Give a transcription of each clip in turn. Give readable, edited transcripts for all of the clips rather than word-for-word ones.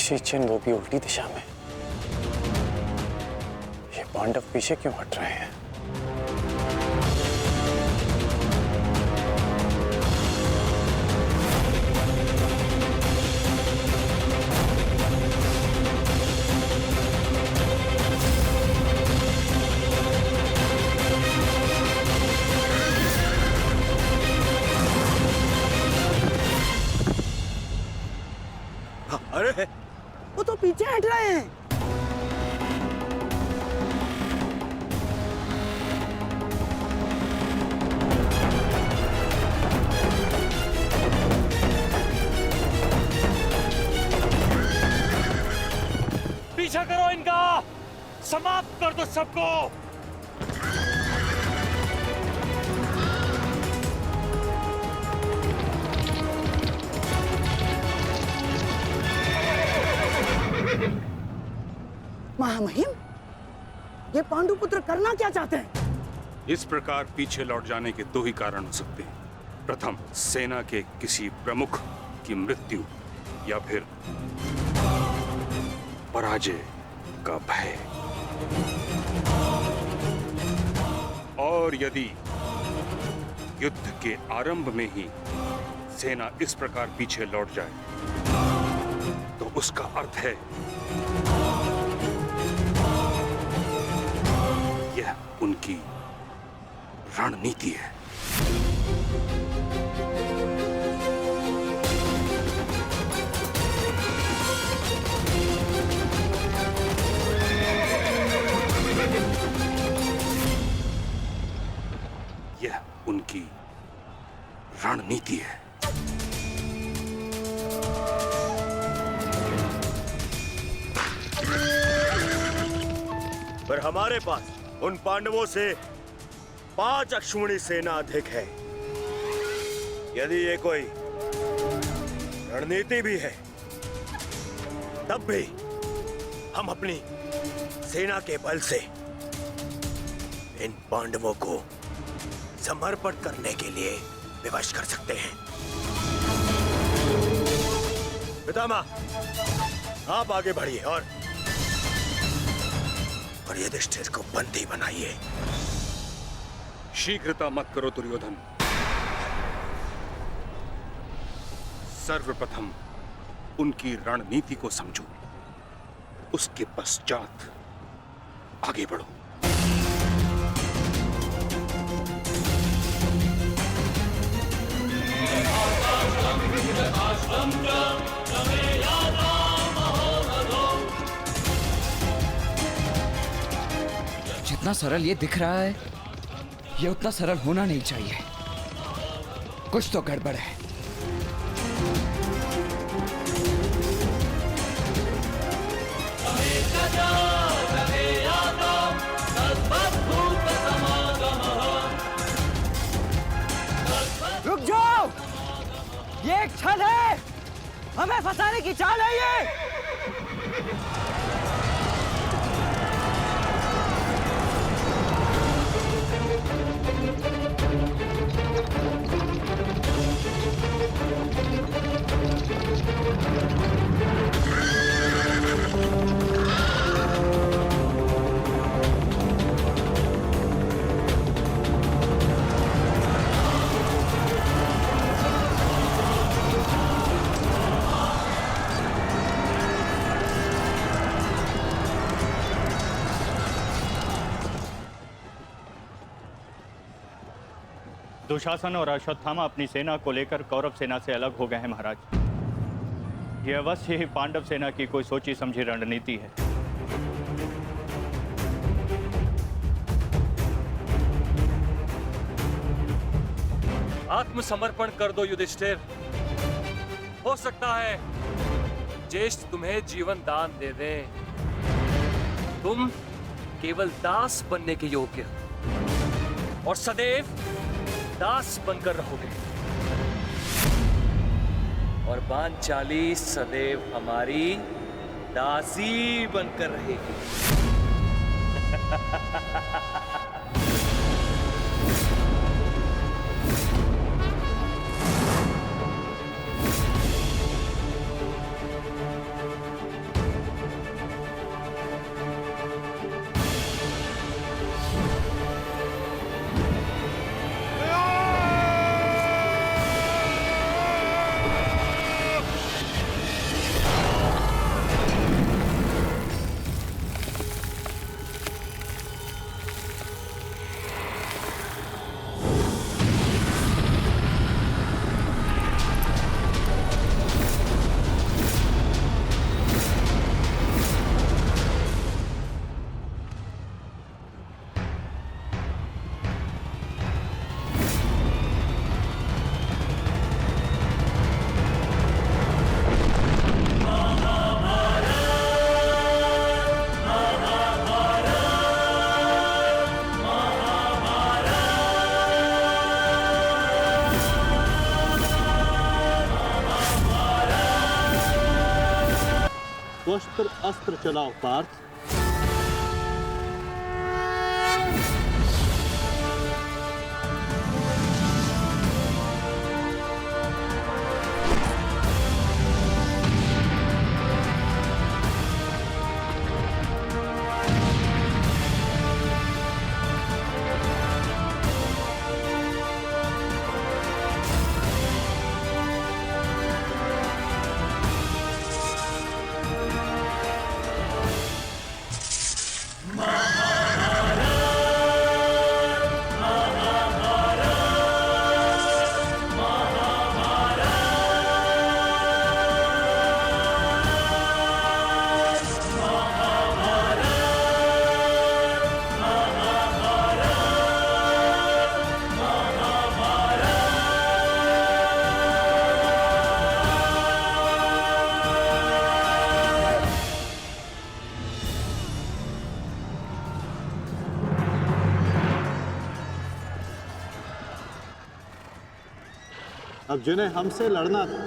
ऋषि चिन्ह, वो भी उल्टी दिशा में। ये पांडव पीछे क्यों हट रहे हैं? अरे वो तो पीछे हट रहे हैं। पीछा करो इनका, समाप्त कर दो सबको। महामहिम, ये पांडुपुत्र करना क्या चाहते हैं? इस प्रकार पीछे लौट जाने के दो ही कारण हो सकते हैं। प्रथम, सेना के किसी प्रमुख की मृत्यु, या फिर पराजय का भय। और यदि युद्ध के आरंभ में ही सेना इस प्रकार पीछे लौट जाए तो उसका अर्थ है यह उनकी रणनीति है। यह उनकी रणनीति है। पर हमारे पास उन पांडवों से 5 अश्विनी सेना अधिक है। यदि ये कोई रणनीति भी है, तब भी हम अपनी सेना के बल से इन पांडवों को समर्पण करने के लिए विवश कर सकते हैं। पितामह, आप आगे बढ़िए और युधिष्ठिर को बंदी बनाइए। शीघ्रता मत करो दुर्योधन। सर्वप्रथम उनकी रणनीति को समझो, उसके पश्चात आगे बढ़ो। जितना सरल ये दिख रहा है, ये उतना सरल होना नहीं चाहिए। कुछ तो गड़बड़ है। रुक जाओ, ये एक छल है, हमें फंसाने की चाल है ये। दुशासन और अश्वत्थामा अपनी सेना को लेकर कौरव सेना से अलग हो गए हैं महाराज। यह अवश्य ही पांडव सेना की कोई सोची समझी रणनीति है। आत्मसमर्पण कर दो युधिष्ठिर। हो सकता है ज्येष्ठ तुम्हें जीवन दान दे दे। तुम केवल दास बनने के योग्य हो और सदैव दास बनकर रहोगे, और पांचाली सदैव हमारी दासी बनकर रहेगी। शस्त्र अस्त्र चलाओ पार्थ। अब जिन्हें हमसे लड़ना था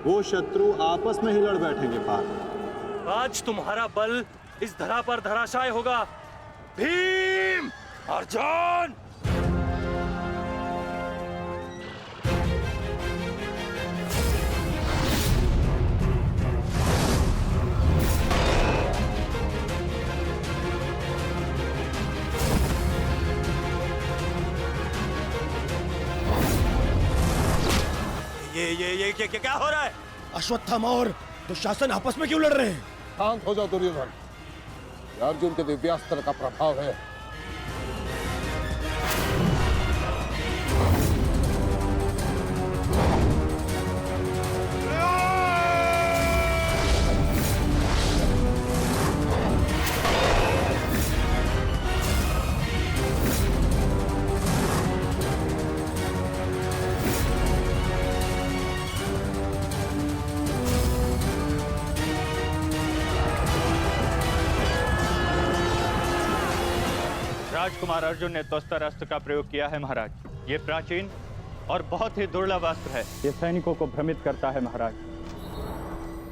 वो शत्रु आपस में ही लड़ बैठेंगे पार्थ। आज तुम्हारा बल इस धरा पर धराशाय होगा। भीम, अर्जुन! ये क्या हो रहा है? अश्वत्थामा और दुशासन आपस में क्यों लड़ रहे हैं? शांत हो जाओ दुर्योधन। ये अर्जुन के दिव्यास्त्र का प्रभाव है। राजकुमार अर्जुन ने त्वस्तर अस्त्र का प्रयोग किया है महाराज। ये प्राचीन और बहुत ही दुर्लभ अस्त्र है। ये सैनिकों को भ्रमित करता है महाराज,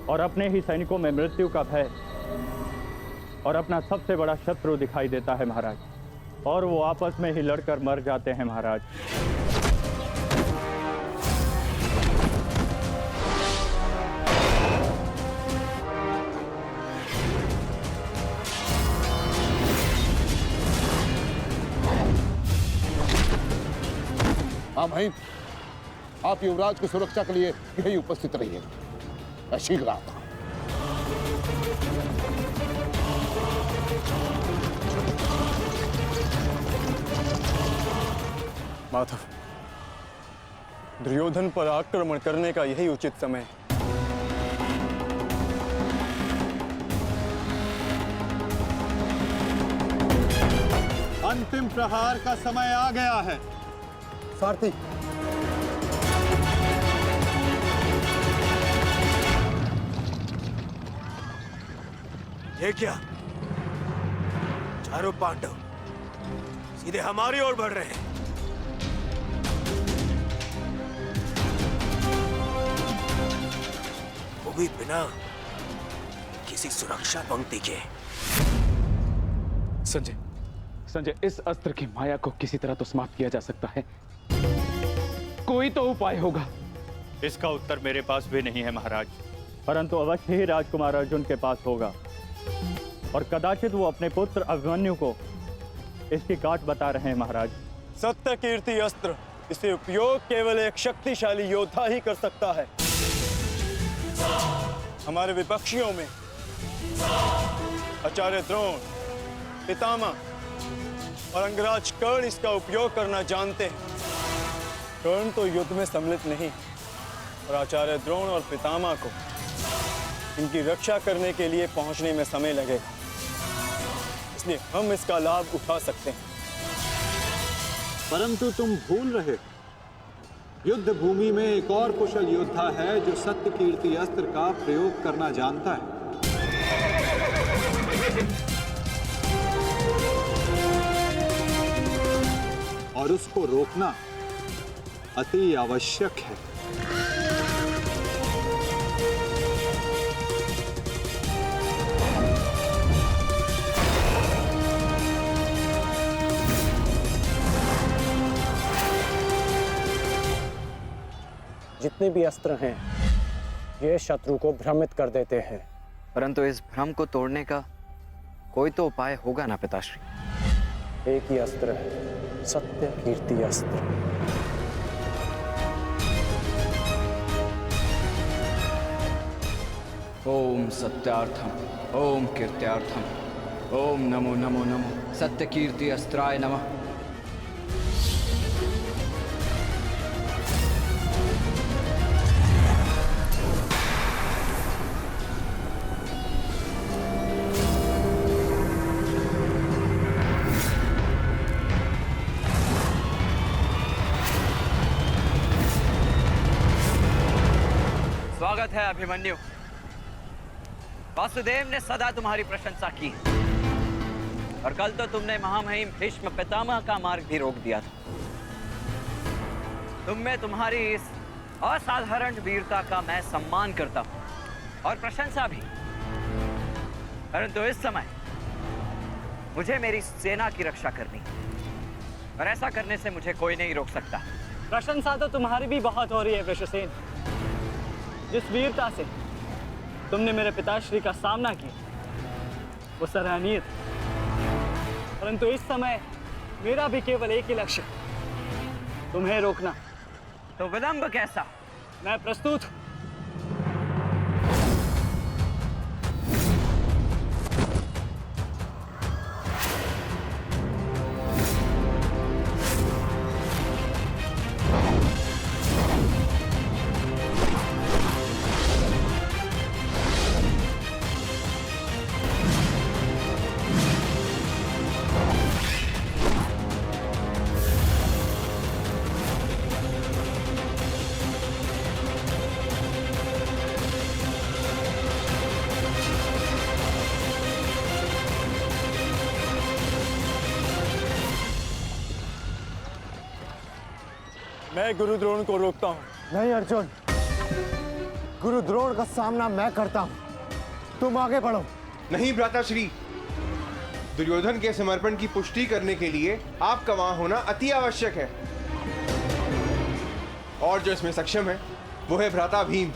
और अपने ही सैनिकों में मृत्यु का भय और अपना सबसे बड़ा शत्रु दिखाई देता है महाराज, और वो आपस में ही लड़कर मर जाते हैं महाराज। हाँ भाई, आप युवराज की सुरक्षा के लिए यही उपस्थित रहिए। मैं शीघ्र आता हूं। माधव, दुर्योधन पर आक्रमण करने का यही उचित समय है। अंतिम प्रहार का समय आ गया है। सारथी, ये क्या? चारों पांडव सीधे हमारी ओर बढ़ रहे हैं। वो भी बिना किसी सुरक्षा पंक्ति के। संजय, इस अस्त्र की माया को किसी तरह तो समाप्त किया जा सकता है। कोई तो उपाय होगा। इसका उत्तर मेरे पास भी नहीं है महाराज, परंतु अवश्य ही राजकुमार अर्जुन के पास होगा, और कदाचित वो अपने पुत्र अभिमन्यु को इसकी काट बता रहे हैं महाराज। सत्य कीर्ति अस्त्र, इसे उपयोग केवल एक शक्तिशाली योद्धा ही कर सकता है। हमारे विपक्षियों में आचार्य द्रोण, पितामह और अंगराज कर्ण इसका उपयोग करना जानते हैं। कर्ण तो युद्ध में सम्मिलित नहीं, और आचार्य द्रोण और पितामह को इनकी रक्षा करने के लिए पहुंचने में समय लगेगा, इसलिए हम इसका लाभ उठा सकते हैं। परंतु तुम भूल रहे हो, युद्ध भूमि में एक और कुशल योद्धा है जो सत्य कीर्ति अस्त्र का प्रयोग करना जानता है। और उसको रोकना अति आवश्यक है। जितने भी अस्त्र हैं ये शत्रु को भ्रमित कर देते हैं। परंतु इस भ्रम को तोड़ने का कोई तो उपाय होगा ना पिताश्री? एक ही अस्त्र है, सत्य कीर्ति अस्त्र। ओम सत्यार्थम ओम कीर्त्यार्थम ओम नमो नमो नमो सत्य कीर्ति अस्त्राय नमः। स्वागत है अभिमन्यु। वासुदेव ने सदा तुम्हारी प्रशंसा की और कल तो तुमने महामहिम भीष्म पितामह का मार्ग भी रोक दिया था। तुम में तुम्हारी इस असाधारण वीरता का मैं सम्मान करता हूं और प्रशंसा भी। परंतु इस समय मुझे मेरी सेना की रक्षा करनी है और ऐसा करने से मुझे कोई नहीं रोक सकता। प्रशंसा तो तुम्हारी भी बहुत हो रही है वृषसेन। जिस वीरता से तुमने मेरे पिताश्री का सामना किया वो सराहनीय था। परंतु इस समय मेरा भी केवल एक ही लक्ष्य, तुम्हें रोकना। तो विलंब कैसा? मैं प्रस्तुत हूं। मैं गुरु द्रोण को रोकता हूं। नहीं अर्जुन, गुरु द्रोण का सामना मैं करता हूं, तुम आगे बढ़ो। नहीं भ्राताश्री, दुर्योधन के समर्पण की पुष्टि करने के लिए आपका वहां होना अति आवश्यक है। और जो इसमें सक्षम है वो है भ्राता भीम।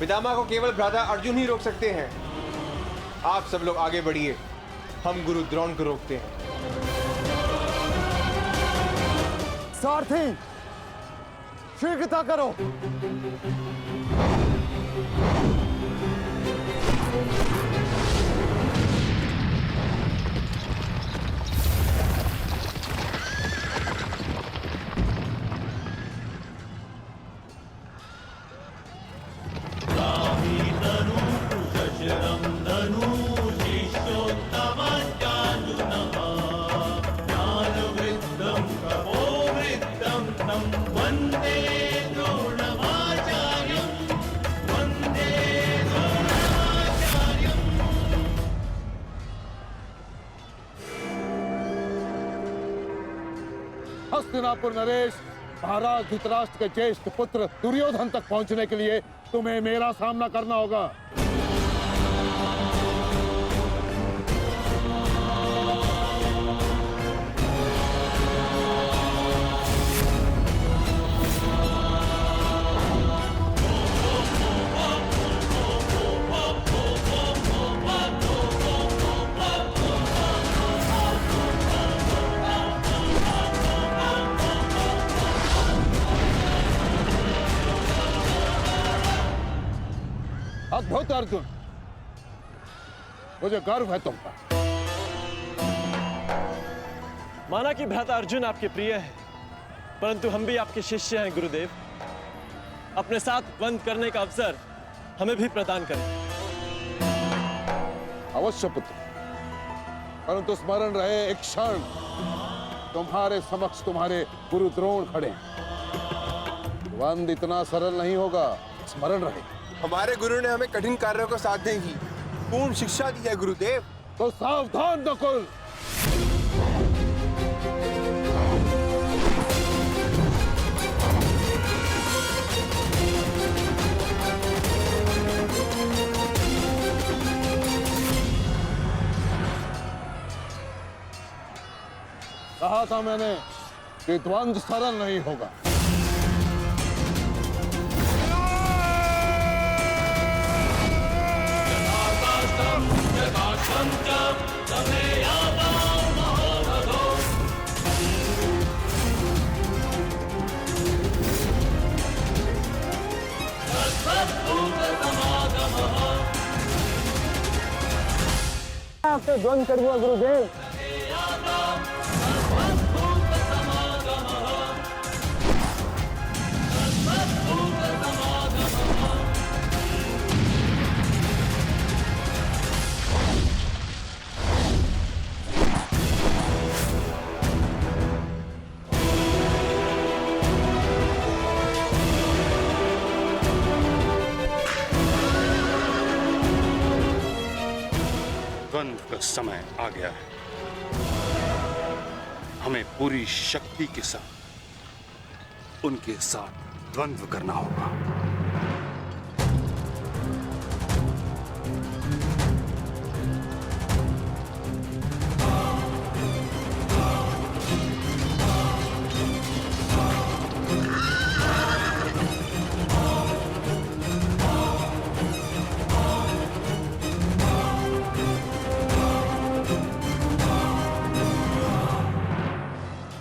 पितामह को केवल भ्राता अर्जुन ही रोक सकते हैं। आप सब लोग आगे बढ़िए, हम गुरु द्रोण को रोकते हैं। सारथी, शीघ्रता करो। हस्तिनापुर नरेश, महाराज धृतराष्ट्र के ज्येष्ठ पुत्र दुर्योधन तक पहुंचने के लिए तुम्हें मेरा सामना करना होगा। अद्भुत अर्जुन, मुझे गर्व है तुम पर। माना कि भ्राता अर्जुन आपके प्रिय है, परंतु हम भी आपके शिष्य हैं गुरुदेव। अपने साथ बंद करने का अवसर हमें भी प्रदान करें। अवश्य पुत्र, परंतु स्मरण रहे एक क्षण तुम्हारे समक्ष तुम्हारे गुरु द्रोण खड़े हैं। बंद इतना सरल नहीं होगा, स्मरण रहे। हमारे गुरु ने हमें कठिन कार्यों को साधने की पूर्ण शिक्षा दी है गुरुदेव। तो सावधान नकुल। कहा था मैंने कि द्वंद्व सरल नहीं होगा। आपसे द्वंद करूंगा गुरुदेव। द्वंद्व का समय आ गया है। हमें पूरी शक्ति के साथ उनके साथ द्वंद्व करना होगा।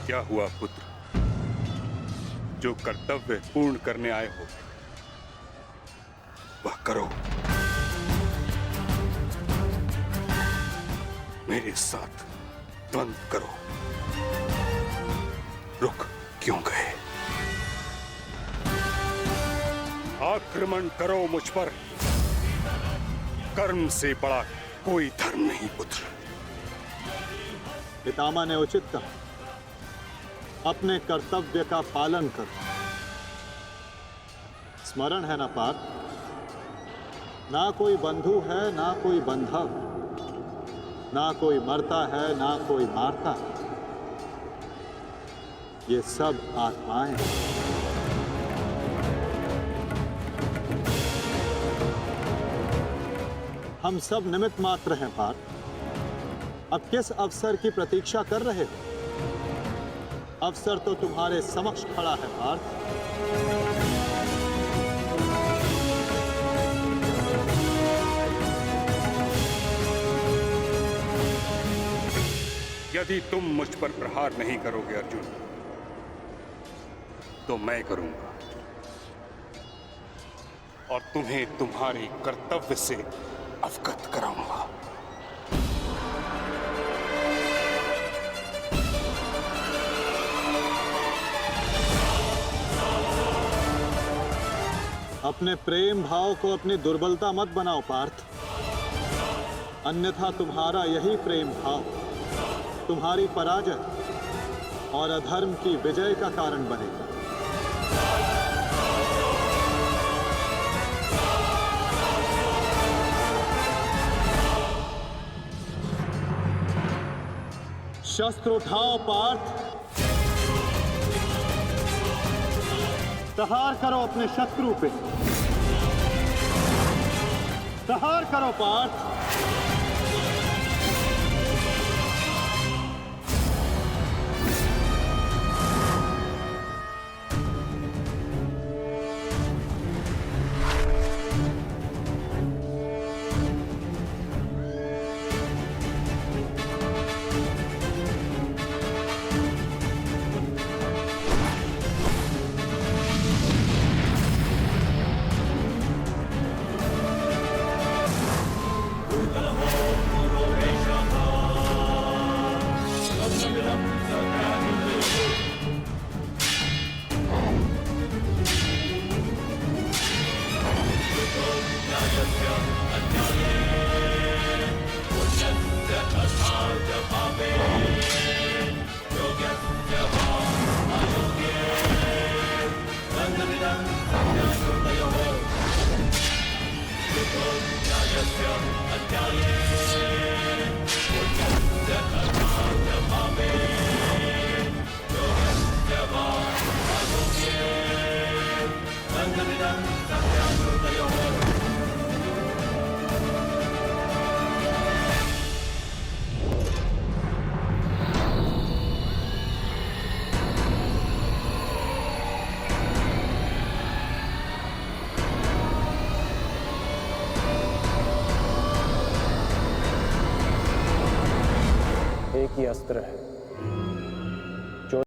क्या हुआ पुत्र? जो कर्तव्य पूर्ण करने आए हो वह करो। मेरे साथ द्वंद्व करो। रुक क्यों गए? आक्रमण करो मुझ पर। कर्म से बड़ा कोई धर्म नहीं पुत्र। पितामह ने उचित कहा, अपने कर्तव्य का पालन करो। स्मरण है ना पार्थ, ना कोई बंधु है ना कोई बंधव, ना कोई मरता है ना कोई मारता है, ये सब आत्माएं हैं। हम सब निमित्त मात्र हैं पार्थ। अब किस अवसर की प्रतीक्षा कर रहे हो? अवसर तो तुम्हारे समक्ष खड़ा है पार्थ। यदि तुम मुझ पर प्रहार नहीं करोगे अर्जुन, तो मैं करूंगा और तुम्हें तुम्हारे कर्तव्य से अवगत कराऊंगा। अपने प्रेम भाव को अपनी दुर्बलता मत बनाओ पार्थ, अन्यथा तुम्हारा यही प्रेम भाव तुम्हारी पराजय और अधर्म की विजय का कारण बनेगा। शस्त्र उठाओ पार्थ, प्रहार करो अपने शत्रु पे। प्रहार करो पार्थ। एक ही अस्त्र है